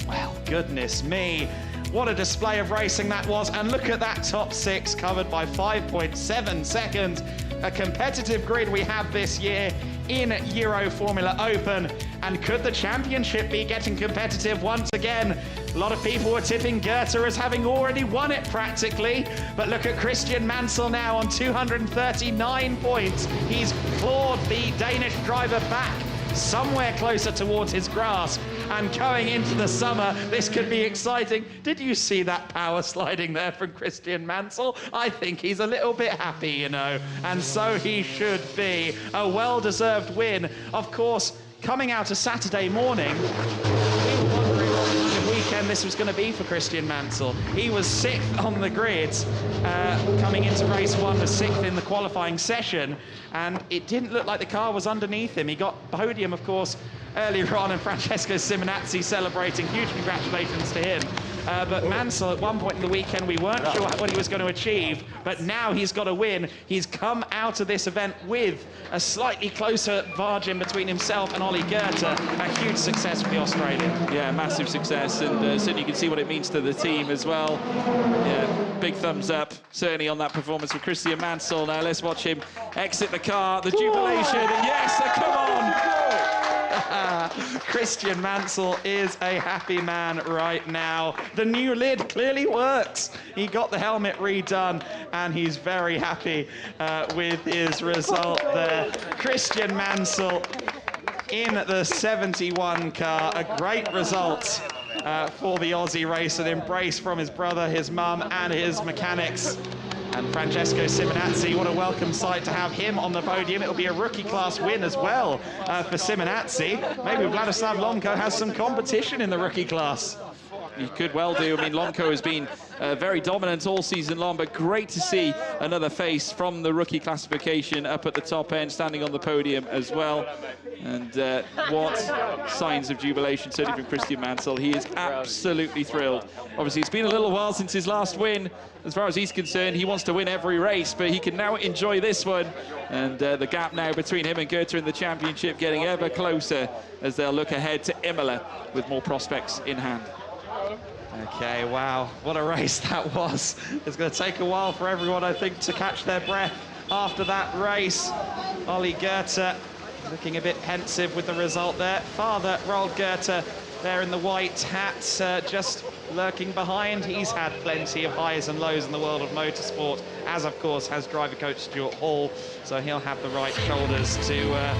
Well, goodness me. What a display of racing that was. And look at that top 6 covered by 5.7 seconds. A competitive grid we have this year in Euroformula Open. And could the championship be getting competitive once again? A lot of people were tipping Goethe as having already won it practically, but look at Christian Mansell now on 239 points. He's clawed the Danish driver back somewhere closer towards his grasp, and going into the summer, this could be exciting. Did you see that power sliding there from Christian Mansell? I think he's a little bit happy, you know, and so he should be. A well-deserved win. Of course, coming out of Saturday morning, we were wondering what kind of weekend this was going to be for Christian Mansell. He was 6th on the grid, coming into race 1, was 6th in the qualifying session, and it didn't look like the car was underneath him. He got Podium, of course, earlier on, and Francesco Simenatsi celebrating. Huge congratulations to him. But Mansell, at one point in the weekend, we weren't sure what he was going to achieve, but now he's got a win. He's come out of this event with a slightly closer margin between himself and Ollie Goethe. A huge success for the Australian. Yeah, massive success, and certainly you can see what it means to the team as well. Yeah, big thumbs up, certainly on that performance with Christian Mansell. Now let's watch him exit the car, the jubilation, and yes, come on! Christian Mansell is a happy man right now. The new lid clearly works. He got the helmet redone, and he's very happy with his result there. Christian Mansell in the 71 car, a great result for the Aussie race, an embrace from his brother, his mum, and his mechanics. And Francesco Simenatsi, what a welcome sight to have him on the podium. It'll be a rookie class win as well for Simenatsi. Maybe Vladislav Lonko has some competition in the rookie class. He could well do. I mean, Lonko has been very dominant all season long, but great to see another face from the rookie classification up at the top end, standing on the podium as well. And what signs of jubilation, certainly from Christian Mansell. He is absolutely thrilled. Obviously, it's been a little while since his last win. As far as he's concerned, he wants to win every race, but he can now enjoy this one. And the gap now between him and Goethe in the championship getting ever closer as they'll look ahead to Imola with more prospects in hand. Okay, wow, what a race that was. It's going to take a while for everyone, I think, to catch their breath after that race. Ollie Goethe looking a bit pensive with the result there. Father, Roald Goethe, there in the white hat, just lurking behind. He's had plenty of highs and lows in the world of motorsport, as, of course, has driver coach Stuart Hall, so he'll have the right shoulders to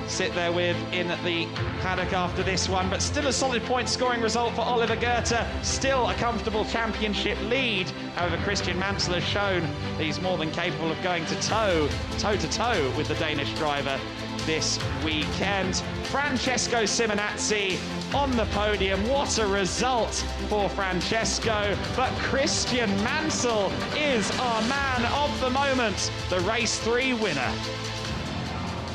sit there with in the paddock after this one. But still a solid point scoring result for Oliver Goethe, still a comfortable championship lead. However, Christian Mansell has shown that he's more than capable of going toe to toe with the Danish driver this weekend. Francesco Simenatsi on the podium. What a result for Francesco. But Christian Mansell is our man of the moment, the race 3 winner.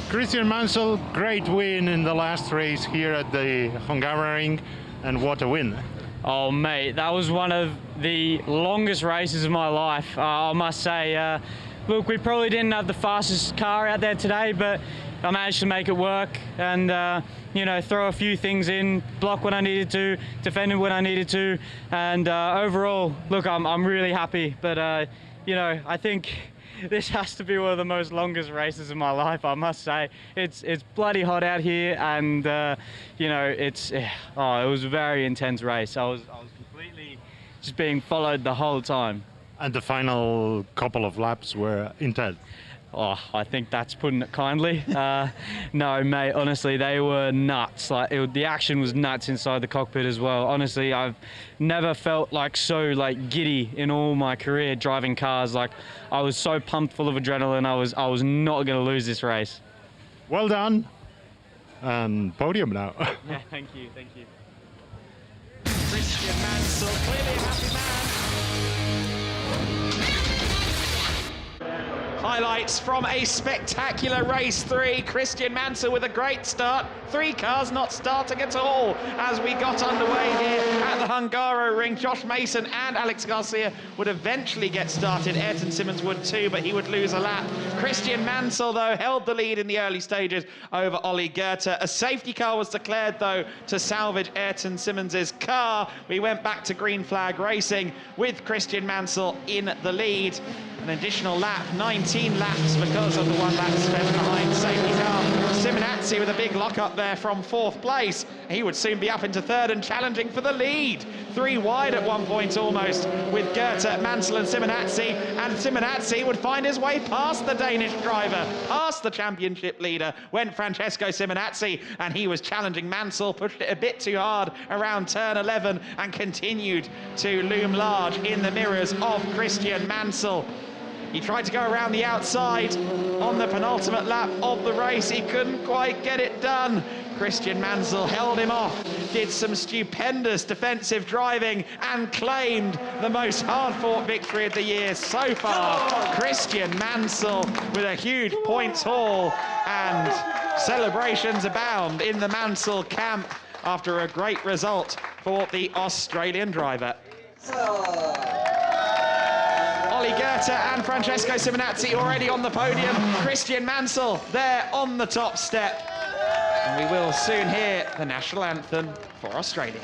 Christian Mansell, great win in the last race here at the Hungaroring, and what a win. Oh mate, that was one of the longest races of my life, I must say. Look, we probably didn't have the fastest car out there today, but I managed to make it work and you know, throw a few things in, block when I needed to, defend when I needed to, and overall, look, I'm really happy. But you know, I think this has to be one of the most longest races of my life, I must say. It's bloody hot out here, and you know, it was a very intense race. I was completely just being followed the whole time. And the final couple of laps were intense. Oh, I think that's putting it kindly. No, mate, honestly, they were nuts. Like, the action was nuts inside the cockpit as well. Honestly, I've never felt like so giddy in all my career driving cars. Like, I was so pumped, full of adrenaline. I was not going to lose this race. Well done. And podium now. Yeah, thank you, thank you. Christian Mansell, clearly a happy man. Highlights from a spectacular race 3. Christian Mansell with a great start. 3 cars not starting at all as we got underway here at the Hungaroring. Josh Mason and Alex Garcia would eventually get started. Ayrton Simmons would too, but he would lose a lap. Christian Mansell, though, held the lead in the early stages over Ollie Goethe. A safety car was declared, though, to salvage Ayrton Simmons's car. We went back to green flag racing with Christian Mansell in the lead. an additional lap, 19 laps because of the 1 lap spent behind safety car. Simenatsi with a big lock-up there from 4th place. He would soon be up into 3rd and challenging for the lead. 3 wide at one point almost with Goethe, Mansell and Simenatsi would find his way past the Danish driver, past the championship leader, went Francesco Simenatsi, and he was challenging Mansell, pushed it a bit too hard around turn 11 and continued to loom large in the mirrors of Christian Mansell. He tried to go around the outside on the penultimate lap of the race. He couldn't quite get it done. Christian Mansell held him off, did some stupendous defensive driving and claimed the most hard-fought victory of the year so far. Christian Mansell with a huge points haul, and celebrations abound in the Mansell camp after a great result for the Australian driver. Olli Goethe and Francesco Simenatsi already on the podium. Christian Mansell there on the top step. And we will soon hear the national anthem for Australia.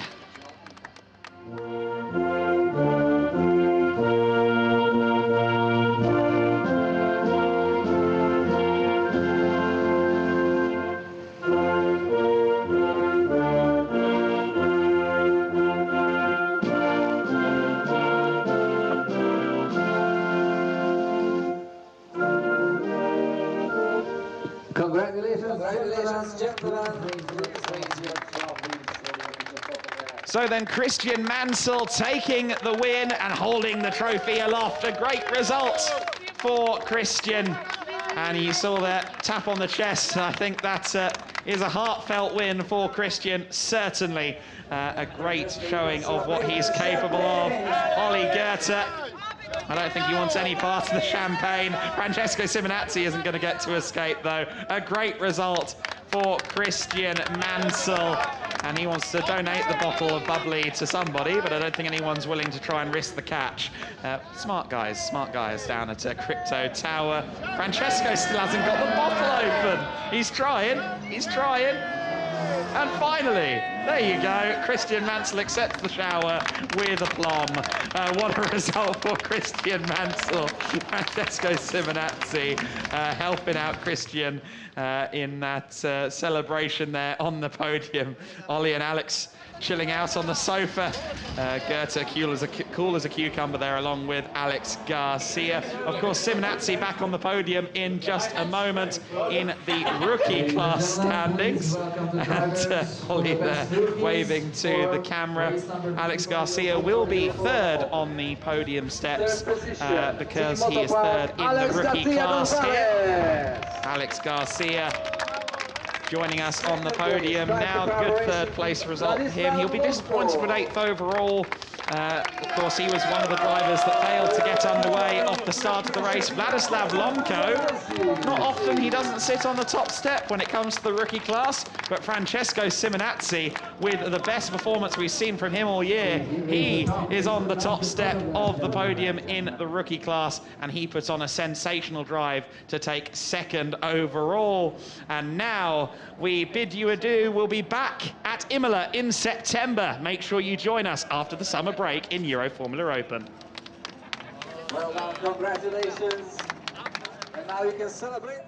Congratulations, gentlemen. So then Christian Mansell taking the win and holding the trophy aloft. A great result for Christian. And you saw that tap on the chest. I think that is a heartfelt win for Christian, certainly. A great showing of what he's capable of. Olli Goethe, I don't think he wants any part of the champagne. Francesco Simenatsi isn't going to get to escape, though. A great result for Christian Mansell. And he wants to donate the bottle of bubbly to somebody, but I don't think anyone's willing to try and risk the catch. Smart guys down at Crypto Tower. Francesco still hasn't got the bottle open. He's trying. And finally, there you go, Christian Mansell accepts the shower with aplomb. What a result for Christian Mansell. Francesco Simenatsi helping out Christian in that celebration there on the podium. Olli and Alex chilling out on the sofa. Goethe cool as a cucumber there, along with Alex Garcia. Of course, Simenatsi back on the podium in just a moment in the rookie class standings. And Olli there waving to the camera. Alex Garcia will be 3rd on the podium steps because he is 3rd in the rookie class here. Alex Garcia joining us on the podium now. Good 3rd place result for him. He'll be disappointed with 8th overall. Of course, he was one of the drivers that failed to get underway off the start of the race. Vladislav Lomko, not often he doesn't sit on the top step when it comes to the rookie class, but Francesco Simenatsi, with the best performance we've seen from him all year, he is on the top step of the podium in the rookie class, and he puts on a sensational drive to take 2nd overall. And now we bid you adieu. We'll be back at Imola in September. Make sure you join us after the summer break in Euroformula Open. Well done, congratulations. And now you can celebrate.